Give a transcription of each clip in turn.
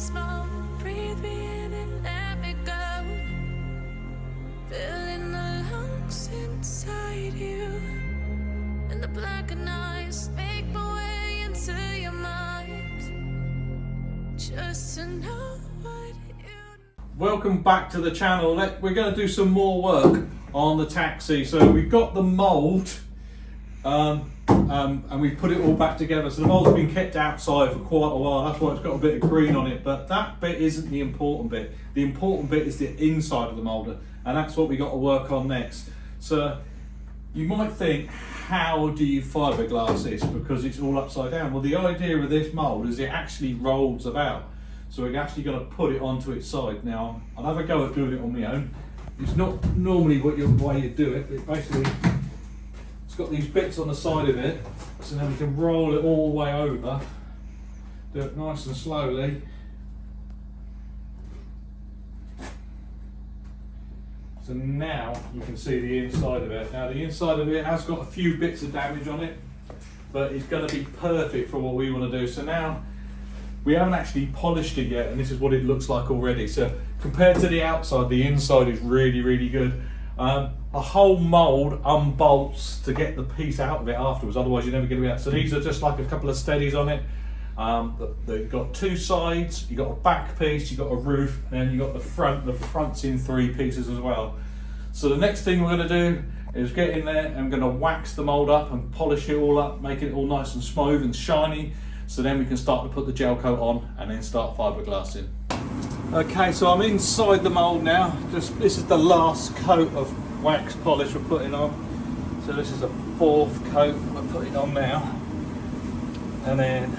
smoke, breathe me in and let me go. Filling the lungs inside you, and the blackened eyes make my way into your mind, just to know what you. Welcome back to the channel. We're going to do some more work on the taxi. So we've got the mould and we've put it all back together. So the mould's been kept outside for quite a while. That's why it's got a bit of green on it, but that bit isn't the important bit. The important bit is the inside of the mould, and that's what we got to work on next. So you might think, how do you fiberglass this? Because it's all upside down. Well, the idea of this mould is it actually rolls about. So we're actually going to put it onto its side. Now, I'll have a go at doing it on my own. It's not normally the way you do it, but basically it's got these bits on the side of it, so now we can roll it all the way over. Do it nice and slowly. So now you can see the inside of it. Now the inside of it has got a few bits of damage on it, but it's going to be perfect for what we want to do. So now, we haven't actually polished it yet, and this is what it looks like already. So compared to the outside, the inside is really, really good. The whole mould unbolts to get the piece out of it afterwards, otherwise you're never going to be out. So these are just like a couple of steadies on it. They've got two sides, you've got a back piece, you've got a roof, and then you've got the front. The front's in three pieces as well. So the next thing we're going to do is get in there and we're going to wax the mould up and polish it all up, make it all nice and smooth and shiny. So then we can start to put the gel coat on and then start fiberglassing. Okay, so I'm inside the mould now. This is the last coat of wax polish we're putting on. So this is the fourth coat we're putting on now. And then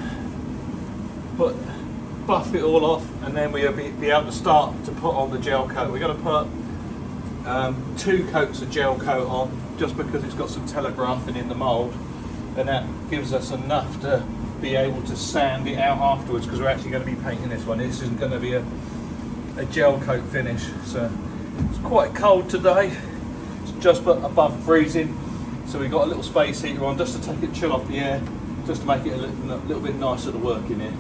buff it all off, and then we'll be able to start to put on the gel coat. We're going to put 2 coats of gel coat on, just because it's got some telegraphing in the mould, and that gives us enough to be able to sand it out afterwards, because we're actually going to be painting this one. This isn't going to be a gel coat finish. So it's quite cold today. It's just above freezing, so we've got a little space heater on just to take it chill off the air, just to make it a little bit nicer to work in here.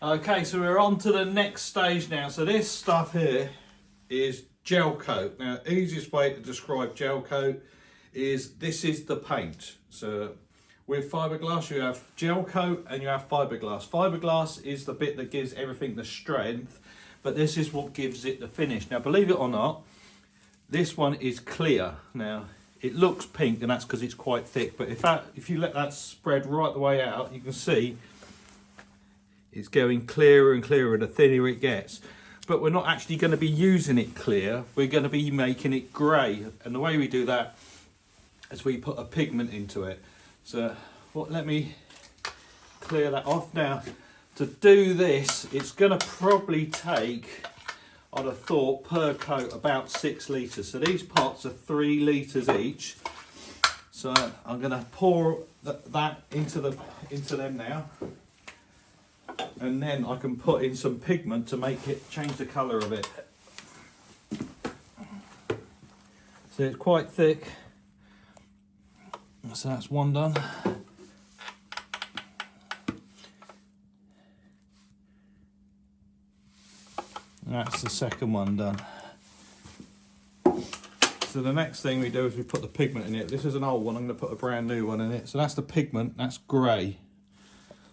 Okay, so we're on to the next stage now. So this stuff here is gel coat. Now, easiest way to describe gel coat is this is the paint. So with fiberglass, you have gel coat and you have fiberglass. Fiberglass is the bit that gives everything the strength, but this is what gives it the finish. Now, believe it or not, this one is clear. Now, it looks pink, and that's because it's quite thick, but if you let that spread right the way out, you can see it's going clearer and clearer the thinner it gets. But we're not actually going to be using it clear, we're going to be making it grey. And the way we do that is we put a pigment into it. So let me clear that off. Now, to do this, it's going to probably take, I'd have thought, per coat about 6 litres. So these pots are 3 litres each. So I'm going to pour that into them now, and then I can put in some pigment to make it change the colour of it. So it's quite thick. So that's one done. That's the second one done. So the next thing we do is we put the pigment in it. This is an old one, I'm going to put a brand new one in it. So that's the pigment, that's grey.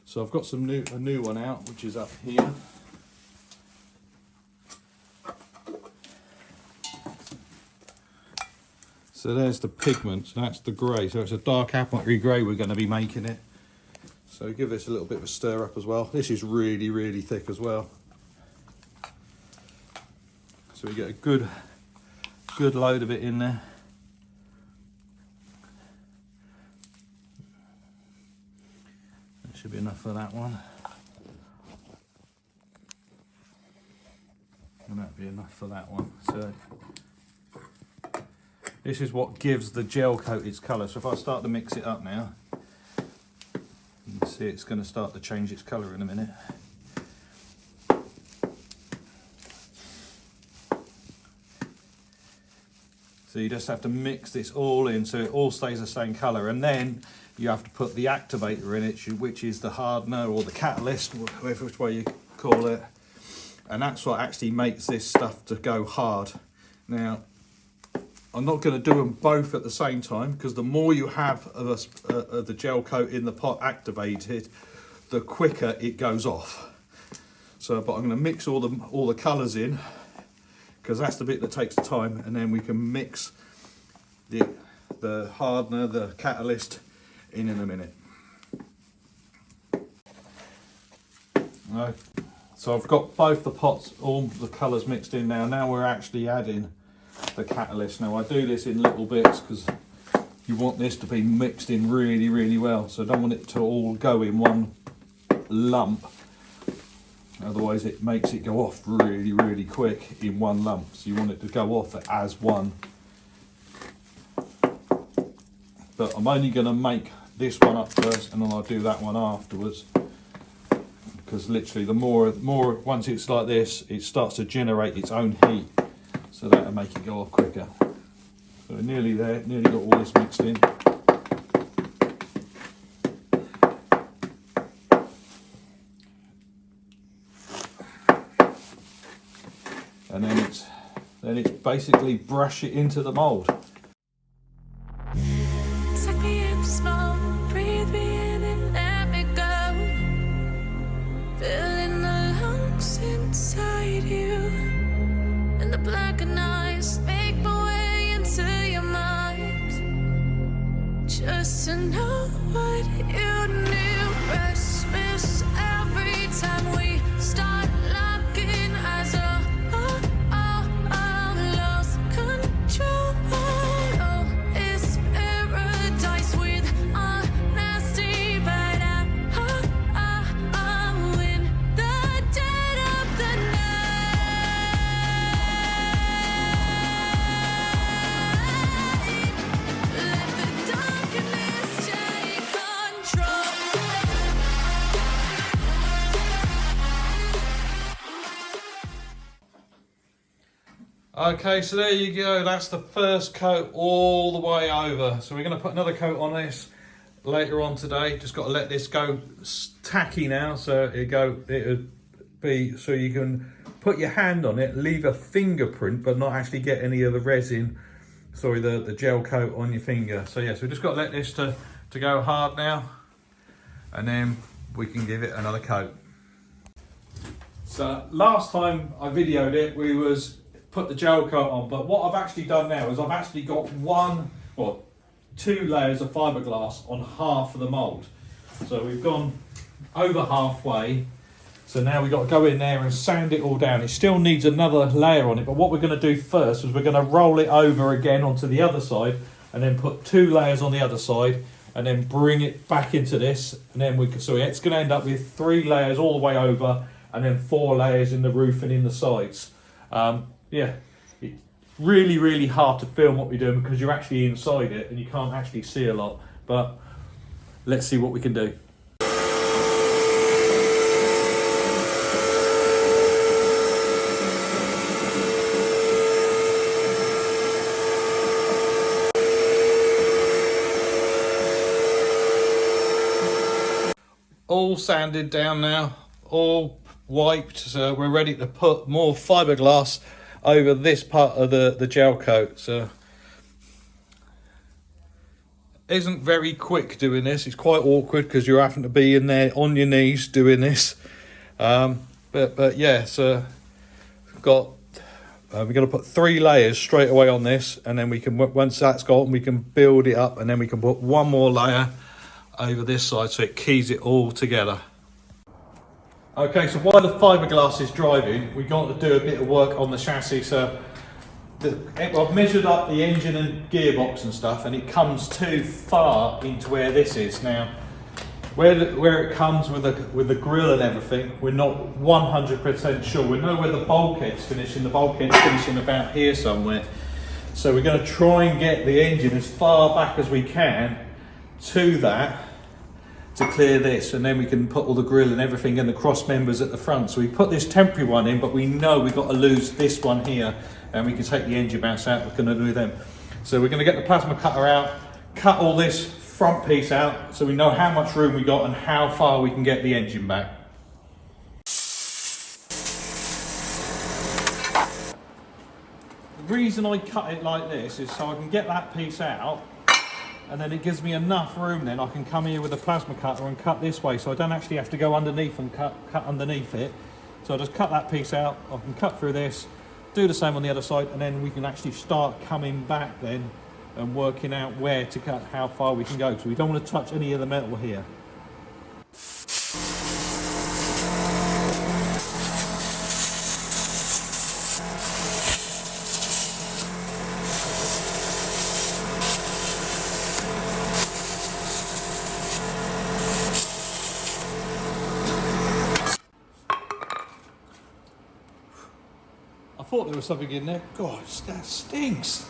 So I've got a new one out, which is up here. So there's the pigment, so that's the grey. So it's a dark apple grey we're going to be making it. So give this a little bit of a stir up as well. This is really, really thick as well. So we get a good load of it in there. That should be enough for that one. And that'd be enough for that one. So this is what gives the gel coat its colour. So if I start to mix it up now, you can see it's going to start to change its colour in a minute. So you just have to mix this all in so it all stays the same colour, and then you have to put the activator in it, which is the hardener or the catalyst, whatever which way you call it. And that's what actually makes this stuff to go hard. Now, I'm not going to do them both at the same time, because the more you have of the gel coat in the pot activated, the quicker it goes off. So, but I'm going to mix all the colours in, because that's the bit that takes time, and then we can mix the hardener, the catalyst in a minute. Right. So I've got both the pots, all the colours mixed in now. Now we're actually adding the catalyst. Now I do this in little bits because you want this to be mixed in really, really well. So I don't want it to all go in one lump. Otherwise it makes it go off really, really quick in one lump. So you want it to go off as one. But I'm only going to make this one up first, and then I'll do that one afterwards. Because literally the more once it's like this, it starts to generate its own heat, so that'll make it go off quicker. So we're nearly there, nearly got all this mixed in. And then it's basically brush it into the mould. Suck me in small, breathe me in and let me go. Filling the lungs inside you, and the blackened eyes make my way into your mind. Just to know what you knew. Restless every time we start locking eyes. Lost control. Oh, it's paradise with honesty, but I'm in the dead of the night. Let the darkness take control. Okay, so there you go, that's the first coat all the way over. So we're going to put another coat on this later on today. Just got to let this go tacky now, so it'll be so you can put your hand on it, leave a fingerprint, but not actually get any of the resin, sorry, the gel coat on your finger. So yeah, so we just got to let this to go hard now, and then we can give it another coat. So last time I videoed it, we was put the gel coat on, but what I've actually done now is I've actually got two layers of fiberglass on half of the mould. So we've gone over halfway, so now we've got to go in there and sand it all down. It still needs another layer on it, but what we're going to do first is we're going to roll it over again onto the other side, and then put 2 layers on the other side, and then bring it back into this, and then so it's going to end up with 3 layers all the way over, and then 4 layers in the roof and in the sides. Yeah, it's really, really hard to film what we're doing because you're actually inside it and you can't actually see a lot, but let's see what we can do. All sanded down now, all wiped, so we're ready to put more fiberglass over this part of the gel coat. So isn't very quick doing this. It's quite awkward because you're having to be in there on your knees doing this. But yeah, so we're going to put 3 layers straight away on this, and then we can, once that's gone, we can build it up, and then we can put 1 more layer over this side so it keys it all together. Okay, so while the fiberglass is driving, we've got to do a bit of work on the chassis. So I've measured up the engine and gearbox and stuff, and it comes too far into where this is. Now, where it comes with the grill and everything, we're not 100% sure. We know where the bulkhead's finishing. The bulkhead's finishing about here somewhere. So we're going to try and get the engine as far back as we can to that, to clear this, and then we can put all the grill and everything and the cross members at the front. So we put this temporary one in, but we know we've got to lose this one here, and we can take the engine mounts out. We're going to do them. So we're going to get the plasma cutter out, cut all this front piece out so we know how much room we got and how far we can get the engine back. The reason I cut it like this is so I can get that piece out, and then it gives me enough room, then I can come here with a plasma cutter and cut this way, so I don't actually have to go underneath and cut underneath it. So I just cut that piece out, I can cut through this, do the same on the other side, and then we can actually start coming back then and working out where to cut, how far we can go. So we don't want to touch any of the metal here. I thought there was something in there. God, that stinks.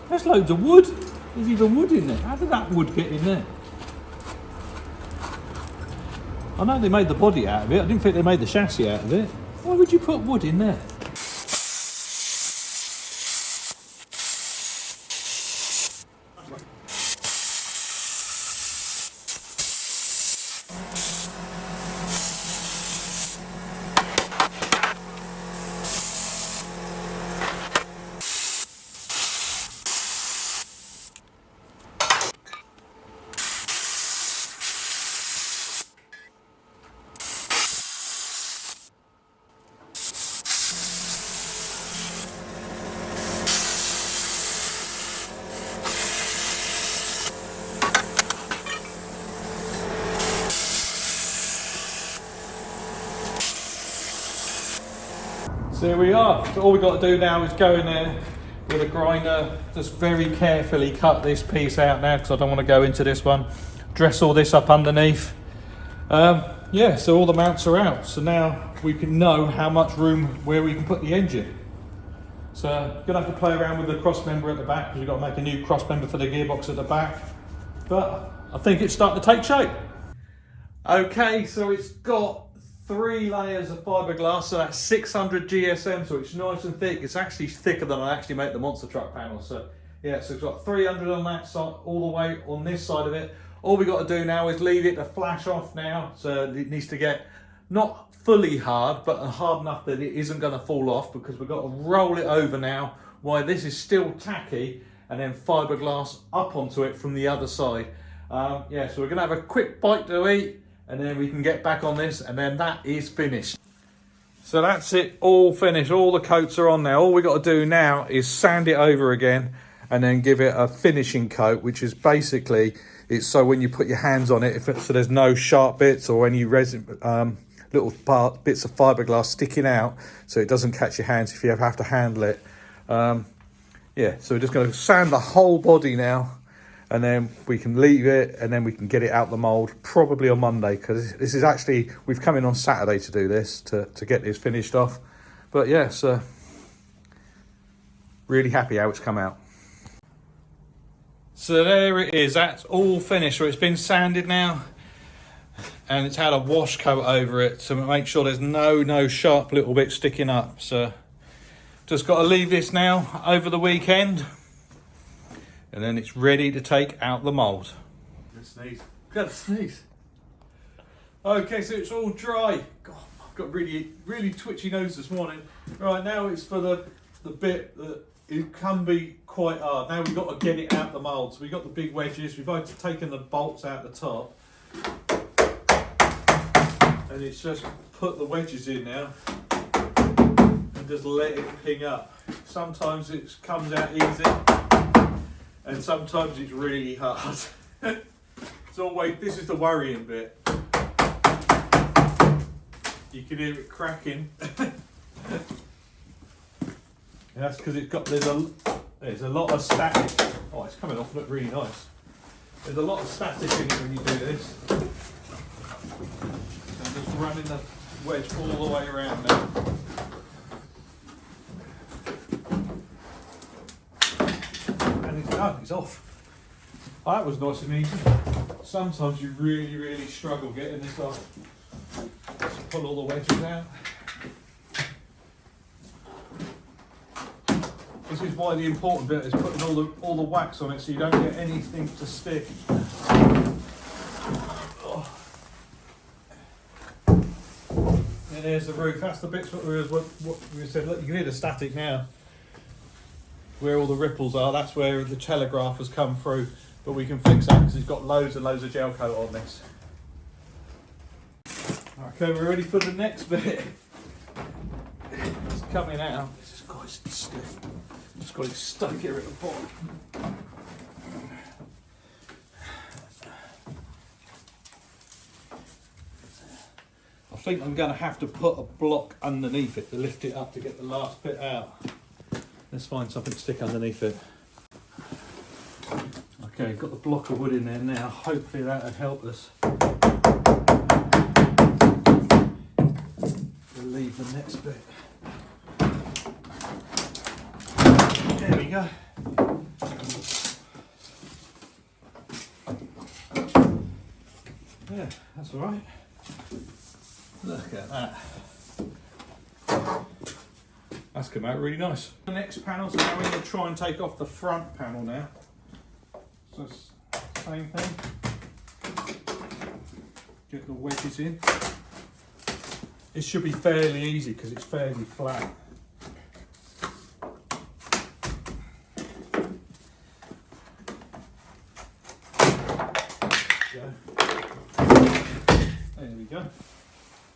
There's loads of wood. There's even wood in there. How did that wood get in there? I know they made the body out of it. I didn't think they made the chassis out of it. Why would you put wood in there? So here we are. So all we've got to do now is go in there with a grinder, just very carefully cut this piece out now because I don't want to go into this one. Dress all this up underneath. Yeah, so all the mounts are out. So now we can know how much room where we can put the engine. So I'm going to have to play around with the cross member at the back because we've got to make a new cross member for the gearbox at the back. But I think it's starting to take shape. Okay, so it's got 3 layers of fiberglass, so that's 600 GSM, so it's nice and thick. It's actually thicker than I actually make the monster truck panel. So yeah, so it's got 300 on that side, all the way on this side of it. All we got to do now is leave it to flash off now. So it needs to get not fully hard, but hard enough that it isn't going to fall off, because we've got to roll it over now while this is still tacky, and then fiberglass up onto it from the other side. Yeah, so we're going to have a quick bite to eat, and then we can get back on this, and then that is finished. So that's it, all finished. All the coats are on now. All we got to do now is sand it over again and then give it a finishing coat, which is basically, it's so when you put your hands on it, so there's no sharp bits or any resin, little bits of fiberglass sticking out, so it doesn't catch your hands if you ever have to handle it. Yeah, so we're just going to sand the whole body now, and then we can leave it, and then we can get it out the mould probably on Monday, because this is actually, we've come in on Saturday to do this, to get this finished off. But yeah, so really happy how it's come out. So there it is, that's all finished. So it's been sanded now, and it's had a wash coat over it to make sure there's no sharp little bits sticking up. So just got to leave this now over the weekend, and then it's ready to take out the mould. Sneeze. Got to sneeze. Okay, so it's all dry. God, I've got really twitchy nose this morning. Right, now it's for the bit that it can be quite hard. Now we've got to get it out the mould. So we've got the big wedges. We've both taken the bolts out the top, and it's just put the wedges in now and just let it ping up. Sometimes it comes out easy, and sometimes it's really hard. It's always, this is the worrying bit. You can hear it cracking. And that's because it's got, there's a lot of static. Oh, it's coming off, look really nice. There's a lot of static in it when you do this. So I'm just running the wedge all the way around now. And it's done, it's off. Oh, that was nice and easy. Sometimes you really struggle getting this off. Just pull all the wedges out. This is why the important bit is putting all the wax on it so you don't get anything to stick. And there's the roof. That's the bits what we said. Look, you can hear the static now. Where all the ripples are, that's where the telegraph has come through. But we can fix that because it's got loads and loads of gel coat on this. Okay, we're ready for the next bit. It's coming out. This is quite stiff. Just got it stuck here at the bottom. I think I'm going to have to put a block underneath it to lift it up to get the last bit out. Let's find something to stick underneath it. Okay, got the block of wood in there now. Hopefully that'll help us relieve the next bit. There we go. Yeah, that's all right. Look at that. That's come out really nice. The next panel, so now we're going to try and take off the front panel now. So it's same thing. Get the wedges in. It should be fairly easy because it's fairly flat. There we go.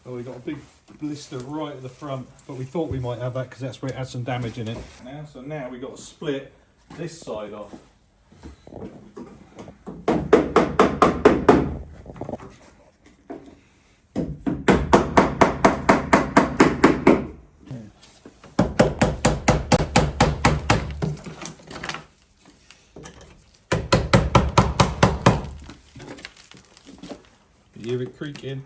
Oh, we got a big blister right at the front, but we thought we might have that because that's where it had some damage in it. So now we got to split this side off. You hear it creaking.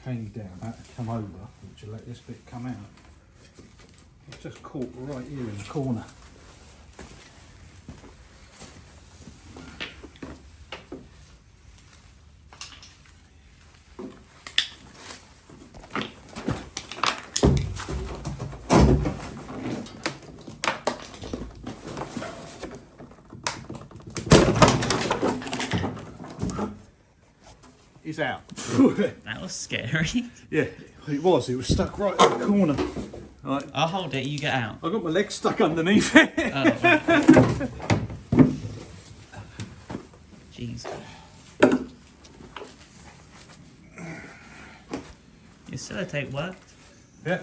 Came down, that to come over, which will let this bit come out. It's just caught right here in the corner. It's out. That was scary. Yeah, it was. It was stuck right in the corner. Right. I'll hold it, you get out. I got my leg stuck underneath it. Oh, right. Jeez. Your sellotape worked. Yeah.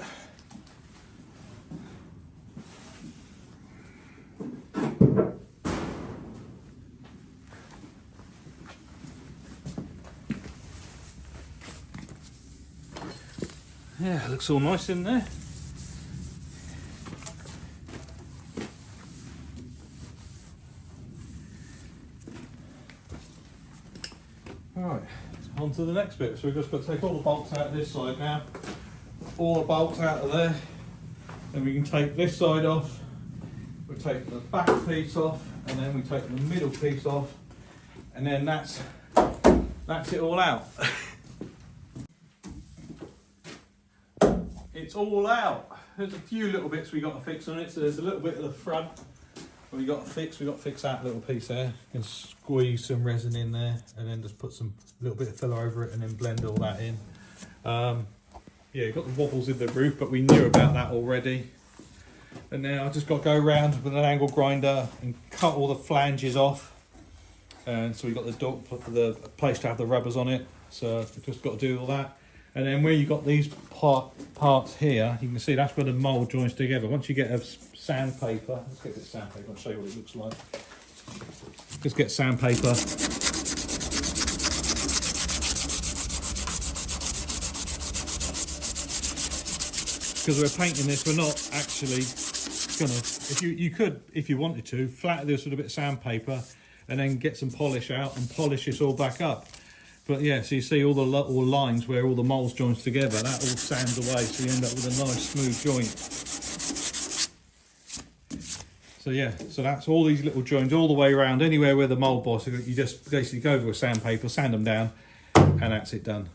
Yeah, it looks all nice in there. Alright, on to the next bit. So we've just got to take all the bolts out of this side now, all the bolts out of there, then we can take this side off, we'll take the back piece off, and then we take the middle piece off, and then that's it all out. It's all out. There's a few little bits we got to fix on it. So there's a little bit at the front we got to fix. We got to fix that little piece there. And squeeze some resin in there, and then just put some little bit of filler over it, and then blend all that in. Yeah, you've got the wobbles in the roof, but we knew about that already. And now I just got to go around with an angle grinder and cut all the flanges off. And so we got the place to have the rubbers on it. So we've just got to do all that. And then where you got these parts here, you can see that's where the mould joins together. Once you get a sandpaper, let's get this sandpaper, I'll show you what it looks like. Just get sandpaper. Because we're painting this, we're not actually gonna, if you could, if you wanted to, flatten this with a bit of sandpaper and then get some polish out and polish this all back up. But yeah, so you see all the lines where all the moulds joins together, that all sands away, so you end up with a nice smooth joint. So yeah, so that's all these little joints all the way around, anywhere where the mould boss, you just basically go over with sandpaper, sand them down, and that's it done.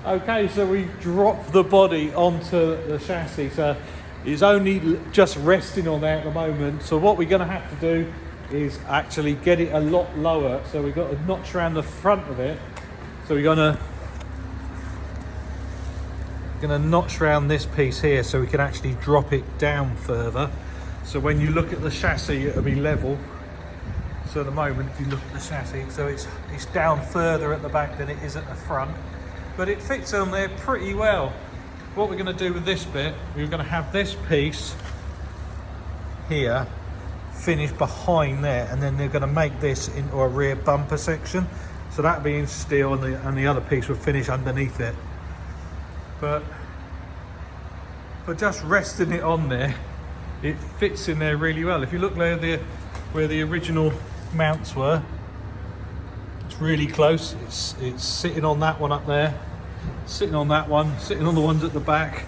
Okay, so we dropped the body onto the chassis, so it's only just resting on there at the moment. So what we're going to have to do is actually get it a lot lower. So we've got a notch around the front of it. So we're going to notch around this piece here so we can actually drop it down further. So when you look at the chassis, it'll be level. So at the moment, if you look at the chassis, so it's down further at the back than it is at the front. But it fits on there pretty well. What we're going to do with this bit, we're going to have this piece here finished behind there, and then they're going to make this into a rear bumper section. So that being steel, and the other piece will finish underneath it. But for just resting it on there, it fits in there really well. If you look where the original mounts were, it's really close. It's sitting on that one up there, sitting on that one, sitting on the ones at the back.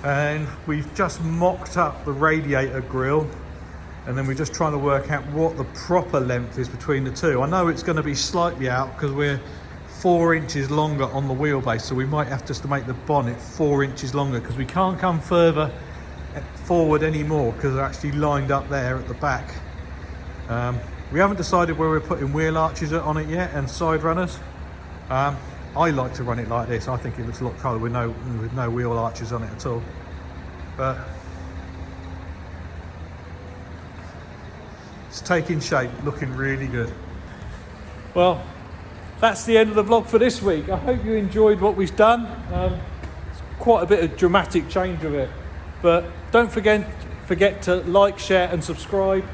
And we've just mocked up the radiator grille, and then we're just trying to work out what the proper length is between the two. I know it's going to be slightly out because we're 4 inches longer on the wheelbase, so we might have just to make the bonnet 4 inches longer, because we can't come further forward anymore because they're actually lined up there at the back. We haven't decided where we're putting wheel arches on it yet and side runners. I like to run it like this. I think it looks a lot cooler with no wheel arches on it at all. But it's taking shape, looking really good. Well, that's the end of the vlog for this week. I hope you enjoyed what we've done. It's quite a bit of dramatic change of it. But don't forget to like, share and subscribe.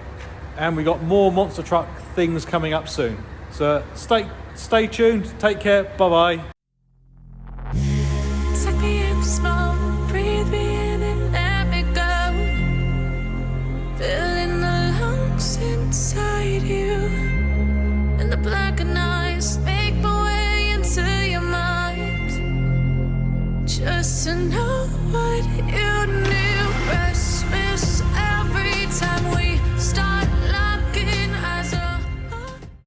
And we got more monster truck things coming up soon. So stay tuned, take care, bye bye.